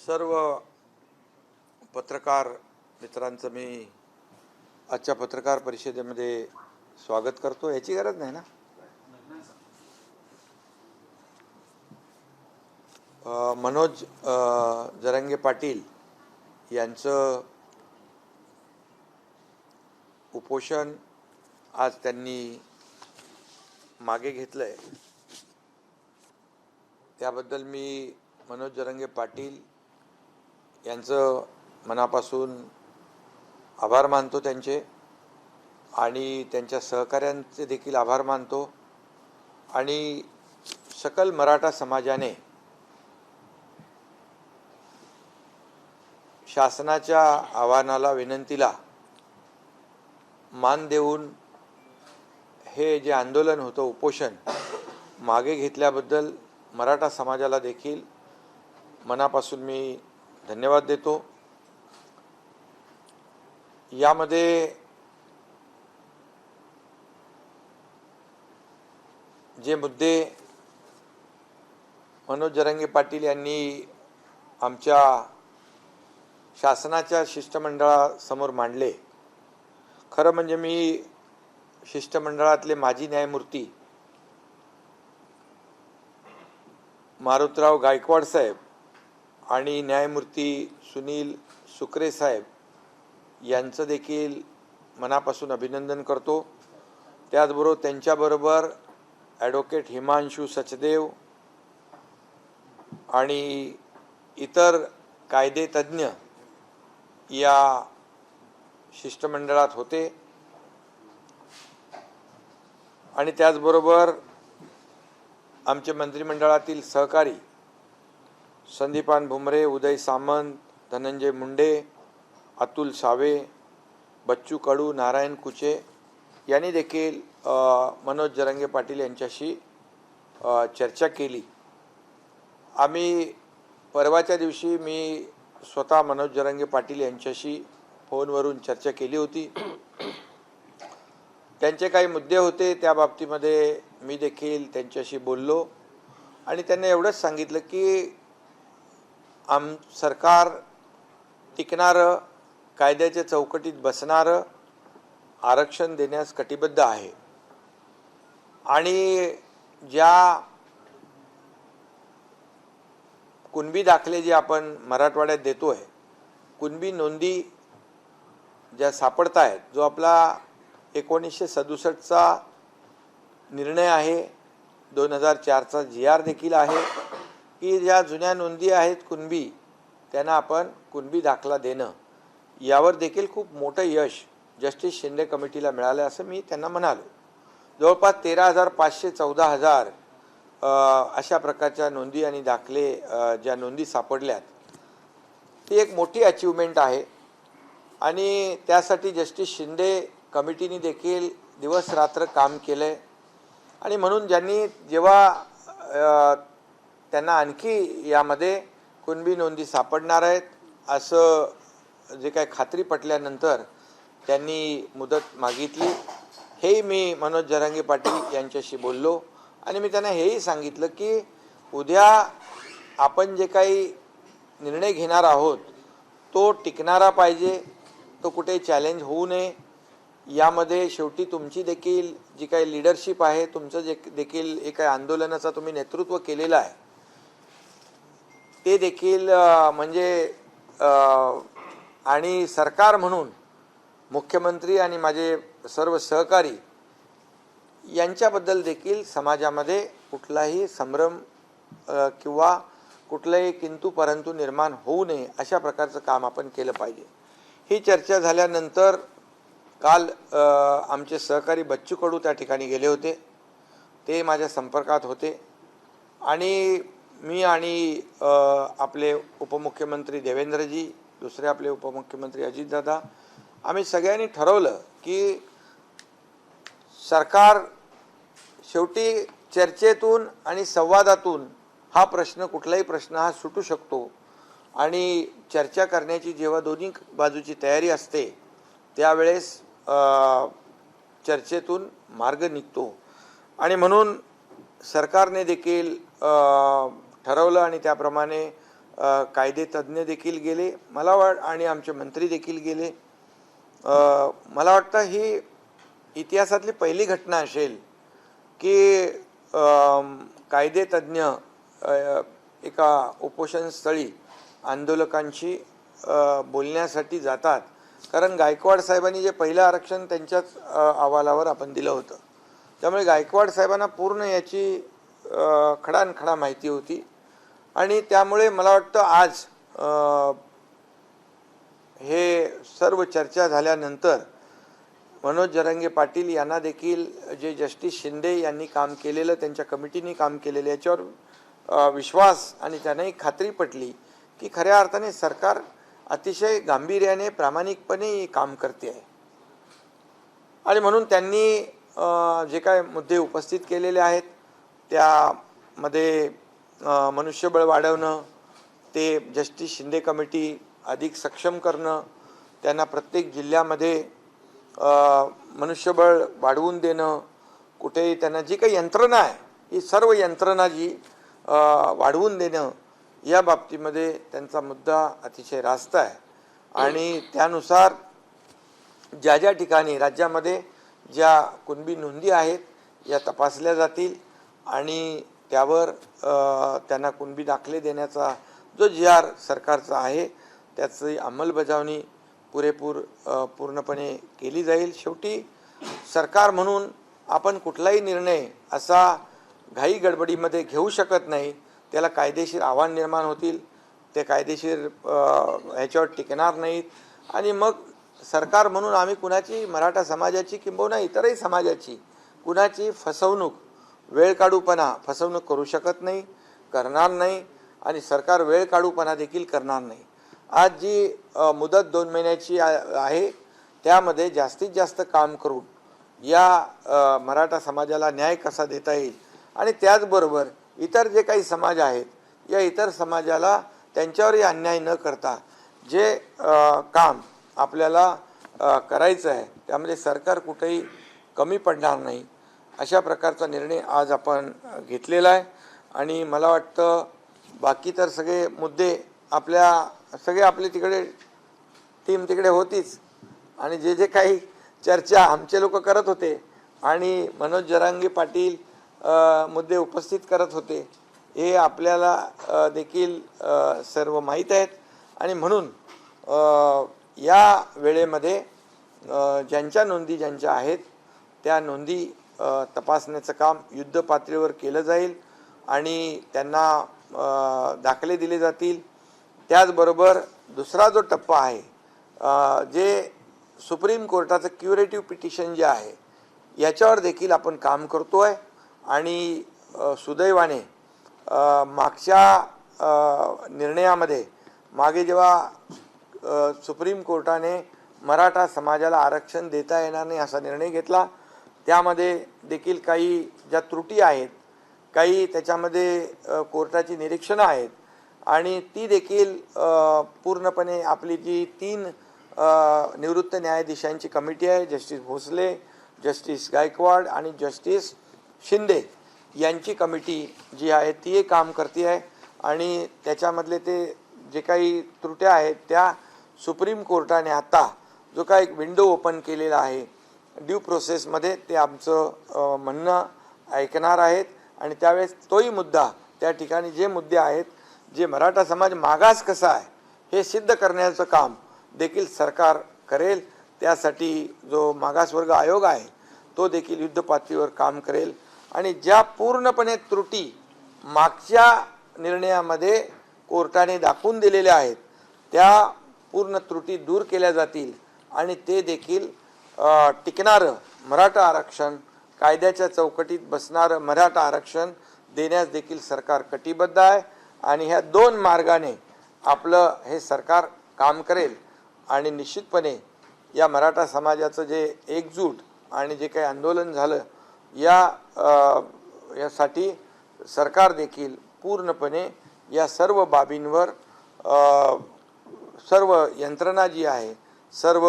सर्व पत्रकार मित्रांचं मी आजच्या पत्रकार परिषदेमध्ये स्वागत करतो। याची गरज नाही ना। मनोज जरांगे पाटील यांचं उपोषण आज त्यांनी मागे घेतलंय, त्याबद्दल मी मनोज जरांगे पाटील यांचं मनापासून आभार मानतो त्यांचे, आणि त्यांच्या सहकाऱ्यांचे देखील आभार मानतो। आणि सकल मराठा समाजाने शासनाच्या आव्हानाला, विनंतीला मान देऊन हे जे आंदोलन होतं, उपोषण मागे घेतल्याबद्दल मराठा समाजाला देखील मनापासून मी धन्यवाद देतो। यामध्ये जे मुद्दे मनोज जरांगे पाटील यांनी आमच्या शासनाच्या शिष्टमंडळासमोर मांडले, खरं म्हणजे मी शिष्टमंडळातले माजी न्यायमूर्ती मारुतराव गायकवाड साहेब आणि न्यायमूर्ती सुनील सुकरे साहेब यांचं देखील मनापासून अभिनंदन करतो। त्याचबरोबर त्यांच्याबरोबर ॲडव्होकेट हिमांशू सचदेव आणि इतर कायदे तज्ज्ञ या शिष्टमंडळात होते, आणि त्याचबरोबर आमचे मंत्रिमंडळातील सहकारी संदीपान भुमरे, उदय सामंत, धनंजय मुंडे, अतुल सावे, बच्चू कडू, नारायण कुचे यांनी देखील मनोज जरांगे पाटील यांच्याशी चर्चा केली। आम्ही परवाच्या दिवशी मी स्वतः मनोज जरांगे पाटील यांच्याशी फोनवरून चर्चा केली होती। त्यांचे काही मुद्दे होते, त्या बाबतीमध्ये मी देखील त्यांच्याशी बोललो, आणि त्यांनी एवढंच सांगितलं की सरकार टिकणारं, कायद्याच्या चौकटीत बसणारं आरक्षण देण्यास कटिबद्ध आहे, आणि ज्या कुणबी दाखले जे आपण मराठवाड्यात देतोय, कुणबी नोंदी ज्या सापडत आहेत, जो आपला 1967चा निर्णय आहे, 2004चा GR देखील आहे की ज्या जुन्या नोंदी आहेत कुणबी, त्यांना आपण कुणबी दाखला देणं, यावर देखील खूप मोठं यश जस्टिस शिंदे कमिटीला मिळालं असं मी त्यांना म्हणालो। जवळपास 13,500 14,000 अशा प्रकारच्या नोंदी आणि दाखले ज्या नोंदी सापडल्यात, ती एक मोठी अचीवमेंट आहे, आणि त्यासाठी जस्टिस शिंदे कमिटीने देखील दिवस रात्र काम केलंय। आणि म्हणून ज्यांनी जेव्हा त्यांना आणखी यामध्ये कुणबी नोंदी सापडणार आहेत असं जे काही खात्री पटल्यानंतर त्यांनी मुदत मागितली। हेही मी मनोज जरांगे पाटील यांच्याशी बोललो, आणि मी त्यांना हेही सांगितलं की उद्या आपण जे काही निर्णय घेणार आहोत तो टिकणारा पाहिजे, तो कुठे चॅलेंज होऊ नये। यामध्ये शेवटी तुमची देखील जी काही लीडरशिप आहे, तुमचं जे देखील एक आंदोलनाचा तुम्ही नेतृत्व केलेलं आहे, ते देखील म्हणजे आणि सरकार म्हणून मुख्यमंत्री आणि माझे सर्व सहकारी यांच्याबद्दल देखील समाजामध्ये कुठलाही संभ्रम किंवा कुठलाही किंतु परंतु निर्माण होऊ नये, अशा प्रकारचं काम आपण केलं पाहिजे। ही चर्चा झाल्यानंतर काल आमचे सहकारी बच्चू कडू त्या ठिकाणी गेले होते, ते माझ्या संपर्कात होते, आणि मी आणि आपले उपमुख्यमंत्री देवेंद्रजी, दुसरे आपले उपमुख्यमंत्री अजितदादा, आम्ही सगळ्यांनी ठरवलं की सरकार शेवटी चर्चेतून आणि संवादातून हा प्रश्न, कुठलाही प्रश्न हा सुटू शकतो, आणि चर्चा करण्याची जेव्हा दोन्ही बाजूची तयारी असते त्यावेळेस चर्चेतून मार्ग निघतो। आणि म्हणून सरकारने देखील ठरवलं, आणि त्याप्रमाणे कायदे तज्ज्ञ देखील गेले, आणि आमचे मंत्री देखील गेले. मला वाटतं ही इतिहासातली पहिली घटना असेल की कायदे तज्ज्ञ एका उपोषणस्थळी आंदोलकांशी बोलण्यासाठी जातात. कारण गायकवाड साहेबांनी जे पहिलं आरक्षण त्यांच्याच अहवालावर आपण दिलं होतं, त्यामुळे गायकवाड साहेबांना पूर्ण याची खडानखडा माहिती होती. आणि त्यामुळे मला वाटतं आज हे सर्व चर्चा झाल्यानंतर मनोज जरांगे पाटील यांना देखील जे जस्टिस शिंदे यांनी काम केलेलं, त्यांच्या कमिटीने काम केलेलं, याच्यावर विश्वास आणि त्यांनाही खात्री पटली की खऱ्या अर्थाने सरकार अतिशय गांभीर्याने प्रामाणिकपणे काम करते आहे. आणि म्हणून त्यांनी जे काय मुद्दे उपस्थित केलेले आहेत त्यामध्ये मनुष्यबळ वाढवणं, ते जस्टिस शिंदे कमिटी अधिक सक्षम करणं, त्यांना प्रत्येक जिल्ह्यामध्ये मनुष्यबळ वाढवून देणं, कुठेही त्यांना जी काही यंत्रणा आहे ही सर्व यंत्रणा जी वाढवून देणं, या बाबतीमध्ये त्यांचा मुद्दा अतिशय रास्त आहे. आणि त्यानुसार ज्या ज्या ठिकाणी राज्यामध्ये ज्या कुणबी नोंदी आहेत या तपासल्या जातील आणि त्यावर त्यांना कुणबी दाखले देण्याचा जो जी.आर. सरकारचा आहे त्याची अंमलबजावणी पूर्णपणे केली जाईल. शेवटी सरकार म्हणून आपण कुठलाही निर्णय असा घाई गडबडीमध्ये घेऊ शकत नाही. त्याला कायदेशीर आव्हान निर्माण होतील, ते कायदेशीर ह्याच्यावर टिकणार नाहीत. आणि मग सरकार म्हणून आम्ही कुणाची, मराठा समाजाची किंबहुना इतरही समाजाची कुणाची फसवणूक, फसवणूक करू शकत नाही, करणार नाही. आणि सरकार वेळकाढूपणा देखील करणार नाही. आज जी मुदत 2 महिन्याची आहे त्यामध्ये जास्तीत जास्त काम करून या मराठा समाजाला न्याय कसा देता येईल आणि त्याचबरोबर इतर जे काही समाज आहेत या इतर समाजाला त्यांच्यावरही अन्याय न करता जे काम आपल्याला करायचं आहे त्यामध्ये सरकार कुठेही कमी पडणार नाही, अशा प्रकारचा निर्णय आज आपण घेतलेला आहे. आणि मला वाटतं बाकी तर सगळे मुद्दे आपली तिकडे टीम तिकडे होतीच आणि जे जे काही चर्चा आमचे लोक करत होते आणि मनोज जरांगे पाटील मुद्दे उपस्थित करत होते हे आपल्याला देखील सर्व माहीत आहेत. आणि म्हणून या वेळेमध्ये ज्यांच्या नोंदी ज्यांच्या आहेत त्या नोंदी तपासण्याचं काम युद्ध पातळीवर केलं जाईल आणि त्यांना दाखले दिले जातील. त्याचबरोबर दुसरा जो टप्पा आहे जे सुप्रीम कोर्टाचं क्युरेटिव्ह पिटिशन जे आहे याच्यावर देखील आपण काम करतो आहे. आणि सुदैवाने मागच्या निर्णयामध्ये मागे जेव्हा सुप्रीम कोर्टाने मराठा समाजाला आरक्षण देता येणार नाही असा निर्णय घेतला त्यामध्ये देखील काही ज्या त्रुटी आहेत, काही त्याच्यामध्ये कोर्टाची निरीक्षणं आहेत आणि ती देखील पूर्णपणे आपली जी 3 निवृत्त न्यायाधीशांची कमिटी आहे, जस्टिस भोसले, जस्टिस गायकवाड आणि जस्टिस शिंदे यांची कमिटी जी आहे ती काम करते आहे. आणि त्याच्यामधले ते जे काही त्रुट्या आहेत त्या सुप्रीम कोर्टाने आता जो काय एक विंडो ओपन केलेला आहे ड्यू प्रोसेसमध्ये ते आमचं म्हणणं ऐकणार आहेत. आणि त्यावेळेस तोही मुद्दा त्या ठिकाणी जे मुद्दे आहेत जे मराठा समाज मागास कसा आहे हे सिद्ध करण्याचं काम देखील सरकार करेल. त्यासाठी जो मागासवर्ग आयोग आहे तो देखील युद्ध पातळीवर काम करेल. आणि ज्या पूर्णपणे त्रुटी मागच्या निर्णयामध्ये कोर्टाने दाखवून दिलेल्या आहेत त्या पूर्ण त्रुटी दूर केल्या जातील आणि ते देखील टिकणारं मराठा आरक्षण, कायद्याच्या चौकटीत बसणारं मराठा आरक्षण देण्यास देखील सरकार कटिबद्ध आहे. आणि ह्या 2 मार्गाने आपलं हे सरकार काम करेल. आणि निश्चितपणे या मराठा समाजाचं जे एकजूट आणि जे काही आंदोलन झालं यासाठी सरकार देखील पूर्णपणे या सर्व बाबींवर सर्व यंत्रणा जी आहे, सर्व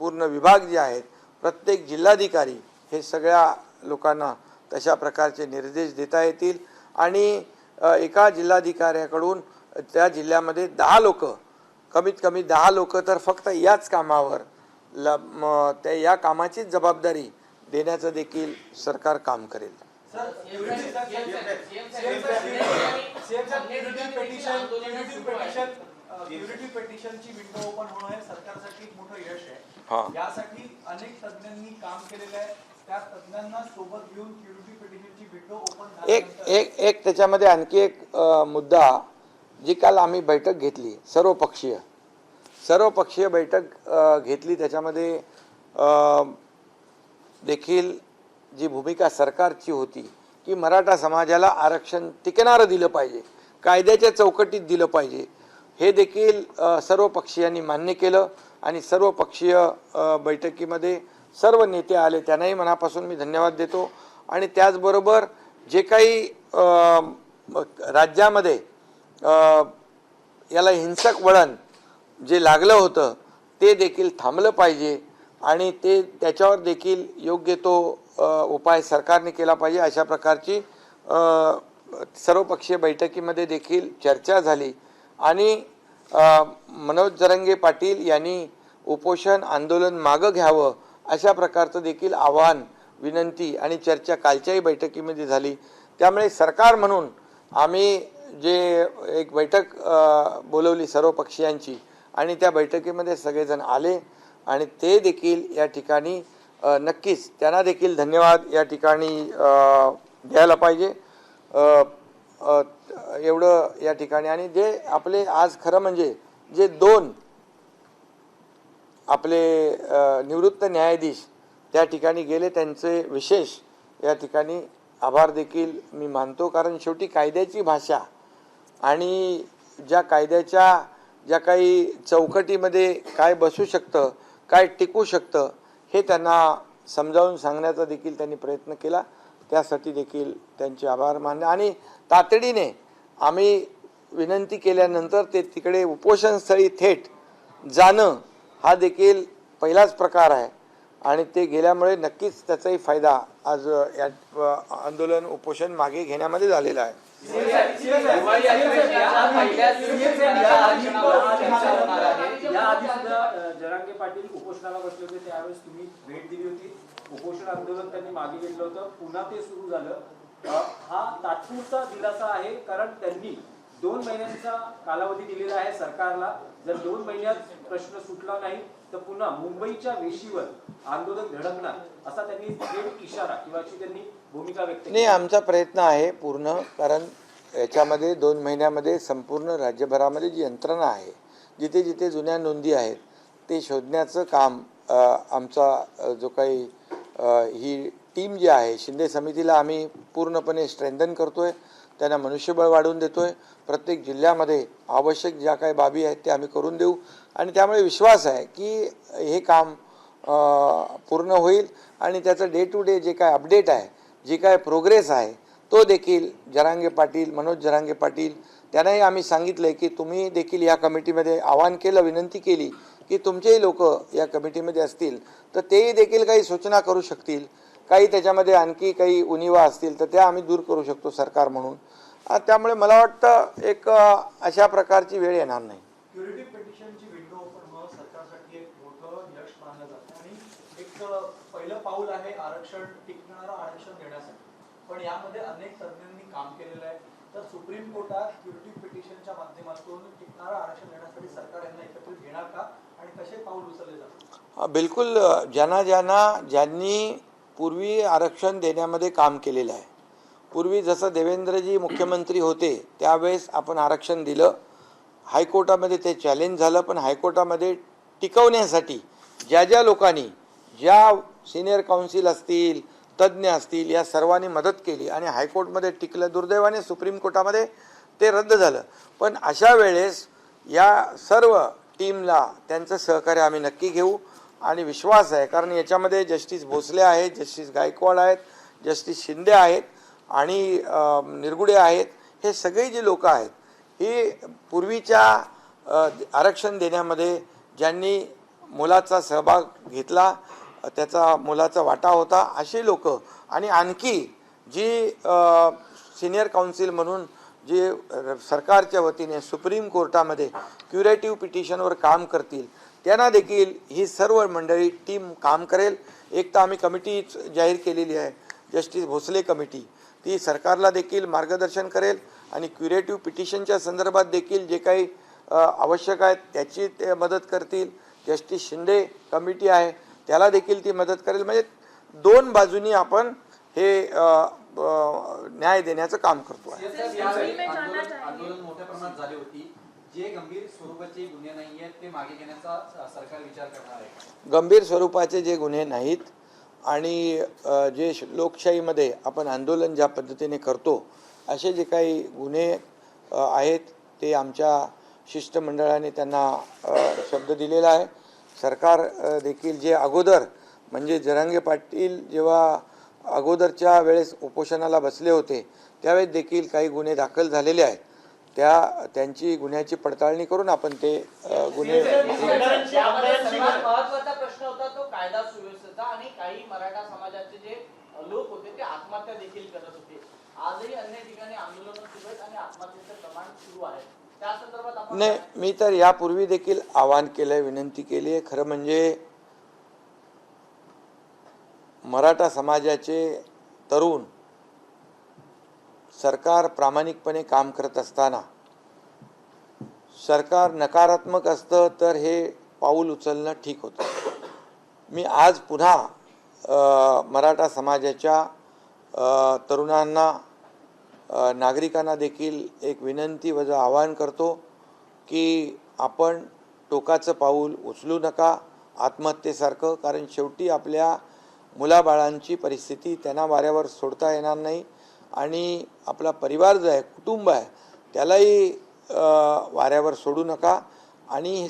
पूर्ण विभाग जे आहेत, प्रत्येक जिल्हाधिकारी हे सगळ्या लोकांना तशा प्रकारचे निर्देश देता येतील. आणि एका जिल्हाधिकाऱ्याकडून त्या जिल्ह्यामध्ये 10 लोक, कमीत कमी 10 लोक तर फक्त याच कामावर त्या या कामाची जबाबदारी देण्याचं देखील सरकार काम करेल. क्युरिटी पेटिशनची विंडो ओपन होणं हे सरकारसाठी एक मोठं यश आहे. यासाठी अनेक तज्ञांनी काम केलेलं आहे. त्या तज्ञांना सोबत घेऊन क्युरिटी पेटिशनची विंडो ओपन एक त्याच्यामध्ये आणखी एक मुद्दा, जी काल आम्ही बैठक घेतली, सर्वपक्षीय बैठक घेतली, त्याच्यामध्ये देखील जी भूमिका सरकारची होती की मराठा समाजाला आरक्षण टिकणारं दिलं पाहिजे, कायद्याच्या चौकटीत दिलं पाहिजे, हे देखील सर्व पक्षीयांनी मान्य केलं. आणि सर्वपक्षीय बैठकीमध्ये सर्व नेते आले, त्यांनाही मनापासून मी धन्यवाद देतो. आणि त्याचबरोबर जे काही राज्यामध्ये याला हिंसक वळण जे लागलं होतं ते देखील थांबलं पाहिजे आणि त्याच्यावर देखील योग्य तो उपाय सरकारने केला पाहिजे. अशा प्रकारची सर्वपक्षीय बैठकीमध्ये देखील चर्चा झाली. आणि मनोज जरांगे पाटील यांनी उपोषण आंदोलन मागं घ्यावं अशा प्रकारचं देखील आवाहन, विनंती आणि चर्चा कालच्याही बैठकीमध्ये झाली. त्यामुळे सरकार म्हणून आम्ही जे एक बैठक बोलवली सर्वपक्षीयांची आणि त्या बैठकीमध्ये सगळेजण आले आणि ते देखील या ठिकाणी नक्कीच त्यांना देखील धन्यवाद या ठिकाणी द्यायला पाहिजे. एवढं या ठिकाणी. आणि जे आपले आज खरं म्हणजे जे 2 आपले निवृत्त न्यायाधीश त्या ठिकाणी गेले, त्यांचे विशेष या ठिकाणी आभार देखील मी मानतो. कारण शेवटी कायद्याची भाषा आणि ज्या कायद्याच्या ज्या काही चौकटीमध्ये काय बसू शकतं, काय टिकू शकतं, हे त्यांना समजावून सांगण्याचा देखील त्यांनी प्रयत्न केला. त्यासाठी देखील त्यांचे आभार मानले. आणि तातडीने आम्ही विनंती केल्यानंतर ते तिकडे उपोषणस्थळी थेट जाणं हा देखील पहिलाच प्रकार आहे. आणि ते गेल्यामुळे नक्कीच त्याचाही फायदा आज या आंदोलन उपोषण मागे घेण्यामध्ये झालेला आहे. जरांगे पाटील उपोषणाला बसले होते, त्यावेळेस तुम्ही भेट दिली होती. उपोषण आंदोलन त्यांनी मागे घेतलं होतं, पुन्हा ते सुरू झालं. हा तात्पुरता दिलासा आहे, कारण त्यांनी 2 महिन्यांचा कालावधी दिलेला आहे सरकारला. जर 2 महिन्यात प्रश्न सुटला नाही तर पुन्हा मुंबईच्या वेशीवर आंदोलन धडकणार, असा त्यांनी थेट इशारा किंवा अशी त्यांनी भूमिका व्यक्त केली. नाही, आमचा प्रयत्न आहे पूर्ण. कारण याच्यामध्ये 2 महिन्यामध्ये संपूर्ण राज्यभरामध्ये जी यंत्रणा आहे, जिथे जिथे जुन्या नोंदी आहेत ते शोधण्याचं काम आमचा जो काही ही टीम जी आहे शिंदे समितीला आम्ही पूर्णपणे स्ट्रेंथन करतोय, त्यांना मनुष्यबळ वाढवून देतोय. प्रत्येक जिल्ह्यामध्ये आवश्यक ज्या काही बाबी आहेत ते आम्ही करून देऊ. आणि त्यामुळे विश्वास आहे की हे काम पूर्ण होईल आणि त्याचं डे टू डे जे काय अपडेट आहे, जी काय प्रोग्रेस आहे, तो देखील मनोज जरांगे पाटील त्यांनाही आम्ही सांगितलं की तुम्ही देखील या कमिटीमध्ये आवाहन केलं, विनंती केली की तुमचेही लोक या कमिटीमध्ये असतील तर तेही देखील काही सूचना करू शकतील, काही त्याच्यामध्ये आणखी काही उणिवा असतील तर त्या आम्ही दूर करू शकतो सरकार म्हणून. त्यामुळे मला वाटतं एक अशा प्रकारची वेळ येणार नाही. क्युरिटी पेटिशनची विंडो ओपन होणं सरकारसाठी एक मोठं यश मानलं जातं आणि एक पहिलं पाऊल आहे आरक्षण, टिकणारं आरक्षण देण्यासाठी. पण यामध्ये अनेक तज्ञांनी काम केलेलं आहे. तर सुप्रीम कोर्टात क्युरिटी पेटिशनच्या माध्यमातून टिकणारं आरक्षण देण्यासाठी सरकार यांना एकत्रित घेणार का आणि कसे पाऊल उचलले जातात? बिलकुल. ज्यांनी पूर्वी आरक्षण देण्यामध्ये काम केलेलं आहे, पूर्वी जसं देवेंद्रजी मुख्यमंत्री होते त्यावेळेस आपण आरक्षण दिलं, हायकोर्टामध्ये ते चॅलेंज झालं, पण हायकोर्टामध्ये टिकवण्यासाठी ज्या लोकांनी, ज्या सिनियर काउन्सिल असतील, तज्ज्ञ असतील, या सर्वांनी मदत केली आणि हायकोर्टमध्ये टिकलं. दुर्दैवाने सुप्रीम कोर्टामध्ये ते रद्द झालं. पण अशा वेळेस या सर्व टीमला त्यांचं सहकार्य आम्ही नक्की घेऊ आणि विश्वास आहे, कारण याच्यामध्ये जस्टिस भोसले आहेत, जस्टिस गायकवाड आहेत, जस्टिस शिंदे आहेत आणि निरगुडे आहेत. हे सगळे जे लोक आहेत, ही पूर्वीच्या आरक्षण देण्यामध्ये ज्यांनी मोलाचा सहभाग घेतला, त्याचा मोलाचा वाटा होता, असे लोक आणि आणखी जी सिनियर काउन्सिल म्हणून जे सरकारच्या वतीने सुप्रीम कोर्टामध्ये क्युरेटिव्ह पिटिशनवर काम करतील त्यांना देखील ही सर्व मंडळी टीम काम करेल. एक तर आम्ही कमिटी जाहीर केलेली आहे, जस्टिस भोसले कमिटी, ती सरकारला देखील मार्गदर्शन करेल आणि क्युरेटिव्ह पिटिशनच्या संदर्भात देखील जे काही आवश्यक आहे त्याची ते मदत करतील. जस्टिस शिंदे कमिटी आहे त्याला देखील ती मदत करेल. म्हणजे दोन बाजूनी आपण हे न्याय देण्याचं काम करतो आहे. आंदोलन मोठ्या प्रमाणात झाली होती. जे गंभीर स्वरूपाचे गुन्हे नाही आहेत ते मागे घेण्याचा सरकार विचार करणार आहे. गंभीर स्वरूपाचे जे गुन्हे नाहीत आणि जे लोकशाहीमध्ये आपण आंदोलन ज्या पद्धतीने करतो असे जे काही गुन्हे आहेत ते आमच्या शिष्टमंडळाने त्यांना शब्द दिलेला आहे. सरकार देखील जे अगोदर म्हणजे जरांगे पाटील जेव्हा अगोदरच्या वेळेस उपोषणाला बसले होते त्यावेळेस देखील काही गुन्हे दाखल झालेले आहेत. त्यांची गुन्ह्याची पडताळणी करून आपण ते गुन्हे. महत्त्वाचा प्रश्न होता तो कायदा सुव्यवस्थेचा आणि काही मराठा समाजाचे जे लोक होते ते आत्महत्या देखील करत होते. आजही अन्य ठिकाणी आंदोलन सुरू आहेत आणि आत्महत्येचं प्रमाण सुरू आहे. त्या संदर्भात आपण नाही, मी तर यापूर्वी देखील आवाहन केलंय, विनंती केली आहे. खरं म्हणजे मराठा समाजाचे तरुण सरकार प्रामाणिकपणे काम करत असताना सरकार नकारात्मक असतं तर हे पाऊल उचलणं ठीक होतं. मी आज पुन्हा मराठा समाजाच्या तरुणांना नागरिकांना देखील एक विनंती व आवाहन करतो की आपण टोकाचं पाऊल उचलू नका आत्महत्येसारखं. कारण शेवटी आपल्या मुलाबाळांची परिस्थिती त्यांना वाऱ्यावर सोडता येणार नाही आणि आपला परिवार जो आहे, कुटुंब आहे, त्यालाही वाऱ्यावर सोडू नका. आणि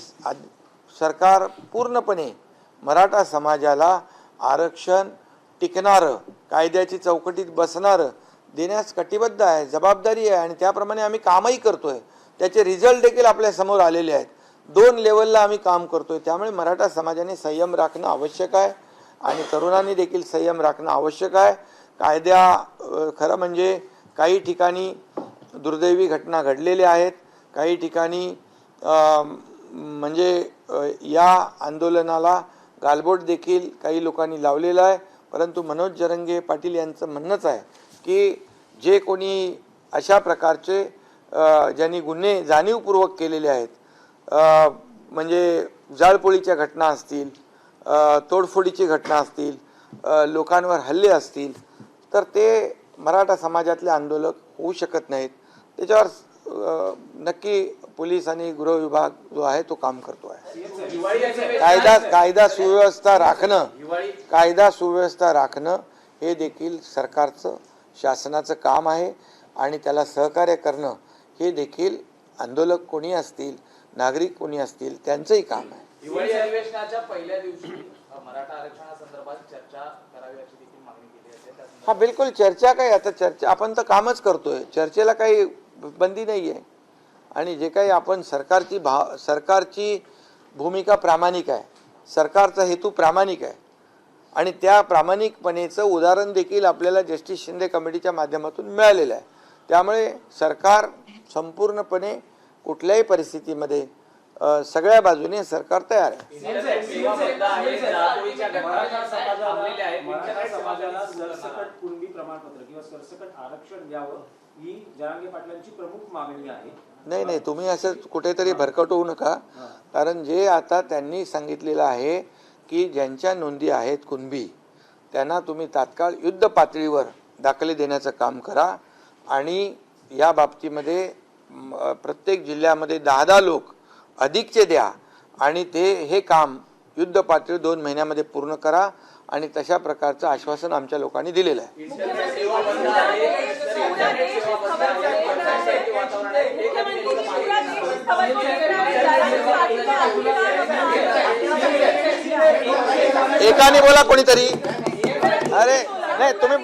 सरकार पूर्णपणे मराठा समाजाला आरक्षण टिकणारं, कायद्याची चौकटीत बसणारं देण्यास कटिबद्ध आहे, जबाबदारी आहे आणि त्याप्रमाणे आम्ही कामही करतोय. त्याचे रिझल्ट देखील आपल्या समोर आलेले आहेत. 2 लेवलला आम्ही काम करतोय. त्यामुळे मराठा समाजाने संयम राखणं आवश्यक आहे आणि तरुणांनी देखील संयम राखणं आवश्यक आहे. खरं म्हणजे काही ठिकाणी दुर्दैवी घटना घडलेल्या आहेत, काही ठिकाणी म्हणजे या आंदोलनाला गालबोट देखील काही लोकांनी लावलेला आहे. परंतु मनोज जरांगे पाटील यांचं म्हणणंच आहे की जे कोणी अशा प्रकारचे ज्यांनी गुन्हे जाणीवपूर्वक केलेले आहेत, म्हणजे जाळपोळीच्या घटना असतील, तोडफोडीची घटना असतील, लोकांवर हल्ले असतील, तर ते मराठा समाजातले आंदोलक होऊ शकत नाहीत. त्याच्यावर नक्की पोलीस आणि गृह विभाग जो आहे तो काम करतो आहे. कायदा सुव्यवस्था राखणं हे देखील सरकारचं शासनाचं काम आहे आणि त्याला सहकार्य करणं हे देखील आंदोलक कोणी असतील, नागरिक कोणी असतील, त्यांचंही काम आहे. हिवाळी अधिवेशनाच्या पहिल्या दिवशी मराठा आरक्षणासंदर्भात चर्चा करावी अशी देखील मागणी केली आहे. हा, बिलकुल चर्चा काय, आता चर्चा आपण तर कामच करतोय, चर्चेला काही बंदी नाही आहे. आणि जे काही आपण सरकारची भूमिका प्रामाणिक आहे, सरकारचा हेतू प्रामाणिक आहे आणि त्या प्रामाणिकपणेचं उदाहरण देखील आपल्याला जस्टिस शिंदे कमिटीच्या माध्यमातून मिळालेलं आहे. त्यामुळे सरकार संपूर्णपणे कुठल्याही परिस्थितीमध्ये सगळ्या बाजूने सरकार तयार आहे. मराठा समाजाला सरसकट कुणबी प्रमाणपत्र किंवा सरसकट आरक्षण द्यावं ही जरांगे पाटलांची प्रमुख मागणी आहे. नाही, तुम्ही असं कुठेतरी भरकट होऊ नका. कारण जे आता त्यांनी सांगितलेलं आहे की ज्यांच्या नोंदी आहेत कुणबी त्यांना तुम्ही तात्काळ युद्ध पातळीवर दाखले देण्याचं काम करा आणि या बाबतीमध्ये प्रत्येक जिल्ह्यामध्ये 10 लोक अधिकचे द्या आणि हे काम युद्ध पातळी 2 महिन्यामध्ये पूर्ण करा आणि तशा प्रकारचं आश्वासन आमच्या लोकांनी दिलेलं आहे. एकाने बोला कोणीतरी. अरे नाही, तुम्ही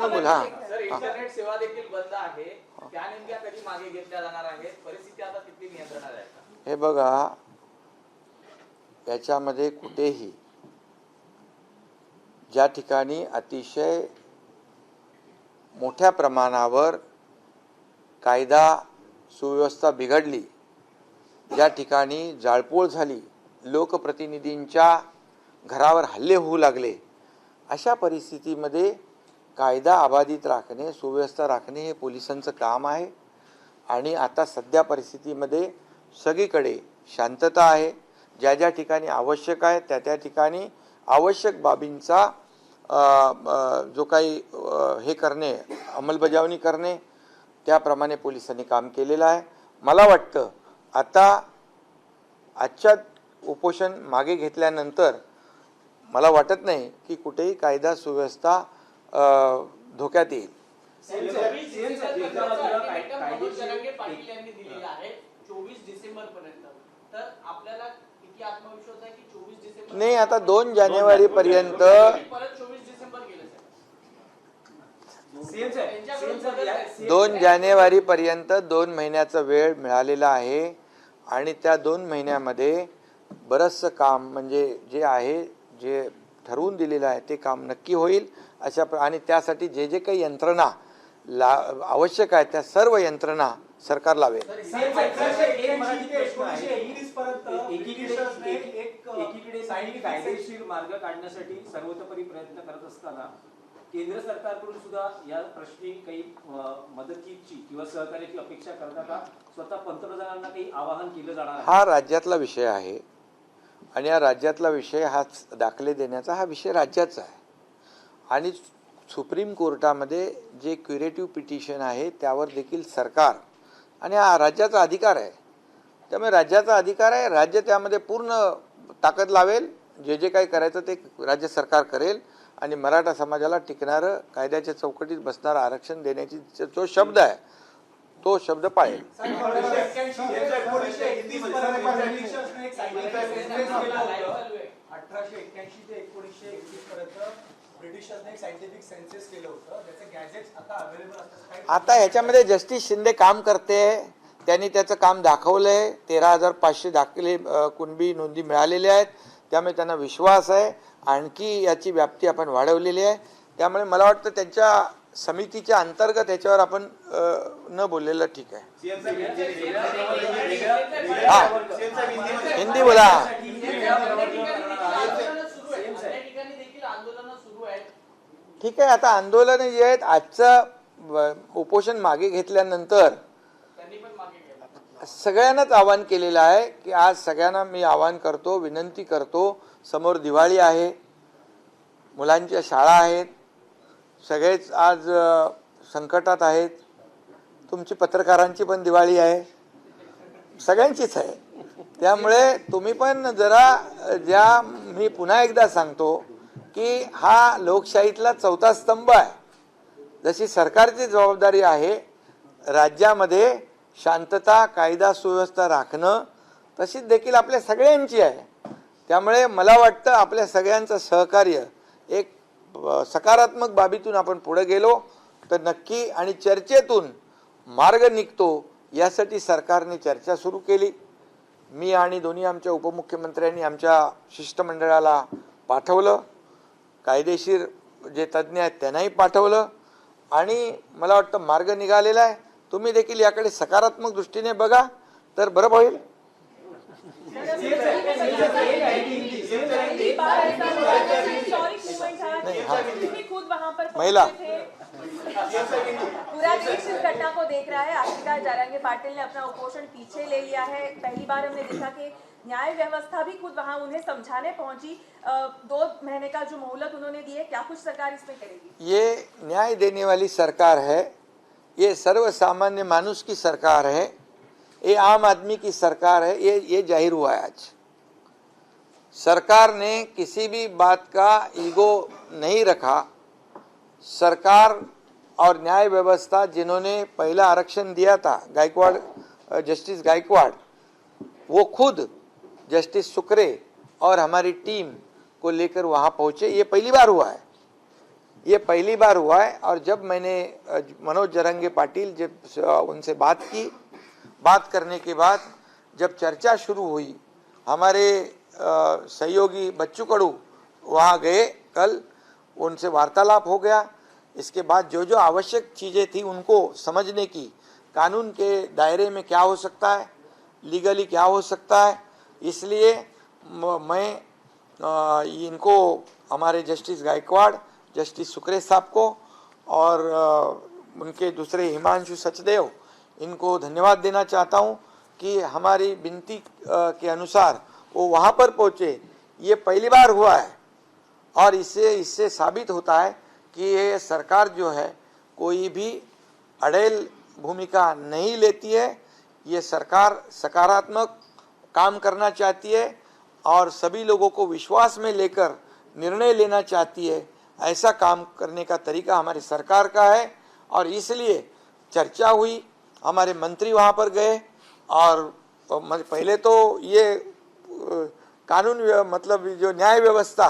बोला. इंटरनेट सेवा देखील बंद आहे, त्या नेमक्या कधी मागे घेतल्या जाणार आहेत, परिस्थिती आता किती नियंत्रणात आहे? हे बघा, याच्यामध्ये कुठेही ज्या ठिकाणी अतिशय मोठ्या प्रमाणावर कायदा सुव्यवस्था बिघडली, ज्या ठिकाणी जाळपोळ झाली, लोकप्रतिनिधींच्या घरावर हल्ले होऊ लागले, अशा परिस्थितीमध्ये कायदा अबाधित राखणे, सुव्यवस्था राखणे हे पोलिसांचं काम आहे. आणि आता सध्या परिस्थितीमध्ये सगळीकडे शांतता आहे. ज्या ज्या ठिकाणी आवश्यक आहे त्या त्या ठिकाणी आवश्यक बाबींचा जो काही हे करणे, अंमलबजावणी करणे, त्याप्रमाणे पोलिसांनी काम केलेलं आहे. मला वाटतं आता आजच्या उपोषण मागे घेतल्यानंतर मला वाटत नाही की कुठेही कायदा सुव्यवस्था धोक्यात येईल. 24 डिसेंबर पर्यंत. तर आपल्याला किती आत्मविश्वास आहे की 24 डिसेंबर नाही, आता 2 जानेवारी पर्यंत परत 24 डिसेंबर गेले साहेब. 2 जानेवारी पर्यंत 2 महिन्याचा वेळ मिळालेला आहे. आणि त्या 2 महिन्यामध्ये बरंचसं काम म्हणजे जे आहे, जे ठरवून दिलेलं आहे ते काम नक्की होईल. आणि त्यासाठी जे जे काही यंत्रणा आवश्यक आहे त्या सर्व यंत्रणा सरकार लावेल. एकीकडे कायदेशीर मार्ग काढण्यासाठी सर्वतोपरी प्रयत्न करत असताना केंद्र सरकारकडून सुद्धा या प्रश्नी काही मदतीची किंवा सहकार्याची अपेक्षा करता का? स्वतः पंतप्रधानांना काही आवाहन केलं जाणार आहे? हा राज्यातला विषय आहे आणि या राज्यातला विषय हाच दाखले देण्याचा हा विषय राज्याचा आहे. आणि सुप्रीम कोर्टामध्ये जे क्युरेटिव्ह पिटिशन आहे त्यावर देखील सरकार आणि हा राज्याचा अधिकार आहे. त्यामुळे राज्याचा अधिकार आहे, राज्य त्यामध्ये पूर्ण ताकद लावेल. जे जे काही करायचं ते राज्य सरकार करेल. आणि मराठा समाजाला टिकणारं, कायद्याच्या चौकटीत बसणारं आरक्षण देण्याची जो शब्द आहे तो शब्द पाळेल. 1881 ते 1921 पर्यंत ब्रिटिशांनी एक सायंटिफिक सेन्सस केलं होतं. त्याचे गॅजेट्स आता अवेलेबल असतात. आता ह्याच्यामध्ये जस्टिस शिंदे काम करते. त्यांनी त्याचं काम दाखवलंय. 13,500 दाखले कुणबी नोंदी मिळालेल्या आहेत. त्यामुळे त्यांना विश्वास आहे. आणखी याची व्याप्ती आपण वाढवलेली आहे. त्यामुळे मला वाटतं त्यांच्या समितीच्या अंतर्गत ह्याच्यावर आपण न बोललेलं ठीक आहे. हा, हिंदी बोला. ठीक आहे, आता आंदोलन जे आहेत, आजचं उपोषण मागे घेतल्यानंतर सगळ्यांनाच आवाहन केलेलं आहे की आज सगळ्यांना मी आवाहन करतो, विनंती करतो, समोर दिवाळी आहे, मुलांच्या शाळा आहेत, सगळेच आज संकटात आहेत. तुमची पत्रकारांची पण दिवाळी आहे, सगळ्यांचीच आहे. त्यामुळे तुम्ही पण जरा मी पुन्हा एकदा सांगतो की हा लोकशाहीतला चौथा स्तंभ आहे. जशी सरकारची जबाबदारी आहे राज्यामध्ये शांतता, कायदा सुव्यवस्था राखणं, तशीच देखील आपल्या सगळ्यांची आहे. त्यामुळे मला वाटतं आपल्या सगळ्यांचं सहकार्य एक सकारात्मक बाबीतून आपण पुढे गेलो तर नक्की आणि चर्चेतून मार्ग निघतो. यासाठी सरकारने चर्चा सुरू केली. मी आणि दोन्ही आमच्या उपमुख्यमंत्र्यांनी आमच्या शिष्टमंडळाला पाठवलं. कायदेशीर जे तज्ज्ञ आहेत त्यांनाही पाठवलं आणि मला वाटतं मार्ग निघालेला आहे. तुम्ही देखील याकडे सकारात्मक दृष्टीने बघा तर बरं होईल. महिला पूरा देश इस घटना को देख रहा है. आखिरकार जरांगे पाटिल ने अपना उपोषण पीछे ले लिया है. पहली बार हमने देखा कि न्याय व्यवस्था भी खुद वहां उन्हें समझाने पहुंची. 2 महीने का जो मोहलत उन्होंने दी है, क्या कुछ सरकार इसमें करेगी? ये न्याय देने वाली सरकार है, ये सर्वसामान्य मानुष की सरकार है, ये आम आदमी की सरकार है. ये जाहिर हुआ है आज. सरकार ने किसी भी बात का ईगो नहीं रखा. सरकार और न्याय व्यवस्था जिन्होंने पहला आरक्षण दिया था, गायकवाड़, जस्टिस गायकवाड़, वो खुद जस्टिस सुक्रे और हमारी टीम को लेकर वहाँ पहुँचे. ये पहली बार हुआ है, ये पहली बार हुआ है. और जब मैंने मनोज जरांगे पाटिल जब उनसे बात की, बात करने के बाद जब चर्चा शुरू हुई, हमारे सहयोगी बच्चू कडू वहाँ गए कल, उनसे वार्तालाप हो गया. इसके बाद जो जो आवश्यक चीज़ें थी उनको समझने की कानून के दायरे में क्या हो सकता है, लीगली क्या हो सकता है। इसलिए मैं इनको, हमारे जस्टिस गायकवाड़, जस्टिस सुक्रेश साहब को और उनके दूसरे हिमांशु सचदेव, इनको धन्यवाद देना चाहता हूं कि हमारी विनती के अनुसार वो वहां पर पहुंचे। ये पहली बार हुआ है और इससे साबित होता है कि ये सरकार जो है कोई भी अड़ेल भूमिका नहीं लेती है। ये सरकार सकारात्मक काम करना चाहती है और सभी लोगों को विश्वास में लेकर निर्णय लेना चाहती है। ऐसा काम करने का तरीका हमारी सरकार का है और इसलिए चर्चा हुई, हमारे मंत्री वहाँ पर गए और पहले तो ये कानून मतलब जो न्याय व्यवस्था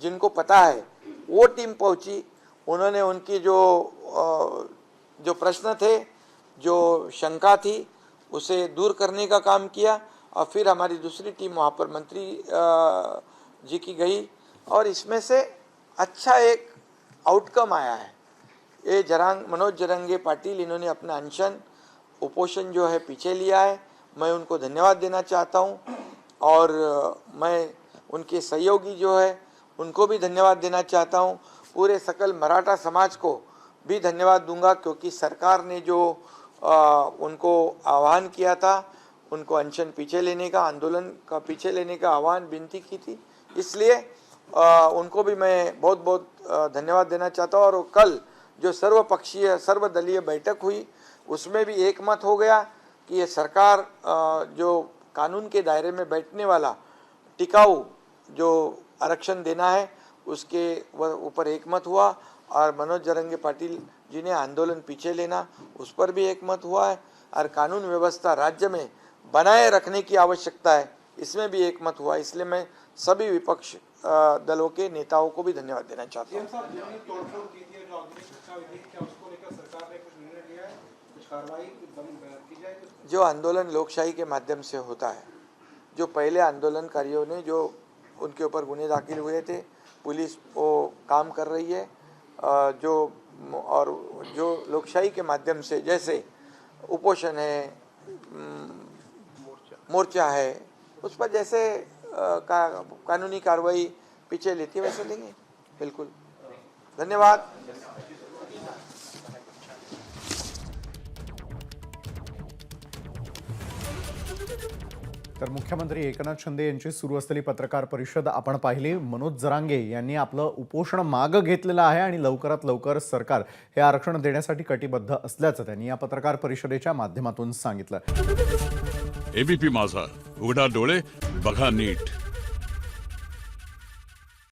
जिनको पता है वो टीम पहुंची। उन्होंने उनकी जो प्रश्न थे, जो शंका थी, उसे दूर करने का काम किया और फिर हमारी दूसरी टीम वहाँ पर मंत्री जी की गई और इसमें से अच्छा एक आउटकम आया है। ये मनोज जरंगे पाटिल, इन्होंने अपना अनशन उपोषण जो है पीछे लिया है। मैं उनको धन्यवाद देना चाहता हूँ और मैं उनके सहयोगी जो है उनको भी धन्यवाद देना चाहता हूँ। पूरे सकल मराठा समाज को भी धन्यवाद दूंगा क्योंकि सरकार ने जो उनको आह्वान किया था, उनको अनशन पीछे लेने का, आंदोलन का पीछे लेने का आह्वान विनती की थी, इसलिए उनको भी मैं बहुत बहुत धन्यवाद देना चाहता हूँ। और कल जो सर्वपक्षीय सर्वदलीय बैठक हुई उसमें भी एक मत हो गया कि ये सरकार जो कानून के दायरे में बैठने वाला टिकाऊ जो आरक्षण देना है उसके ऊपर एक मत हुआ और मनोज जरंगे पाटिल जी ने आंदोलन पीछे लेना उस पर भी एक मत हुआ है और कानून व्यवस्था राज्य में बनाए रखने की आवश्यकता है इसमें भी एक मत हुआ। इसलिए मैं सभी विपक्ष दलों के नेताओं को भी धन्यवाद देना चाहता हूँ। तोड़फोड़ की थी जो आधुनिक शिक्षा विधि क्या उसको लेकर सरकार ने कुछ निर्णय लिया है, कुछ कार्रवाई की जाए? जो आंदोलन लोकशाही के माध्यम से होता है, जो पहले आंदोलनकारियों ने जो उनके ऊपर गुने दाखिल हुए थे, पुलिस वो काम कर रही है जो लोकशाही के माध्यम से जैसे उपोषण है, मोर्चा है, उस पर जैसे कानूनी कार्रवाई पीछे लेती है वैसे लेंगे। बिल्कुल, धन्यवाद। तर मुख्यमंत्री एकनाथ शिंदे यांची सुरू असलेली पत्रकार परिषद आपण पाहिली। मनोज जरांगे यांनी आपलं उपोषण मागे घेतलेलं आहे आणि लवकरात लवकर सरकार हे आरक्षण देण्यासाठी कटिबद्ध असल्याचं त्यांनी या पत्रकार परिषदेच्या माध्यमातून सांगितलं। एबीपी माझा, उघडा डोळे बघा नीट।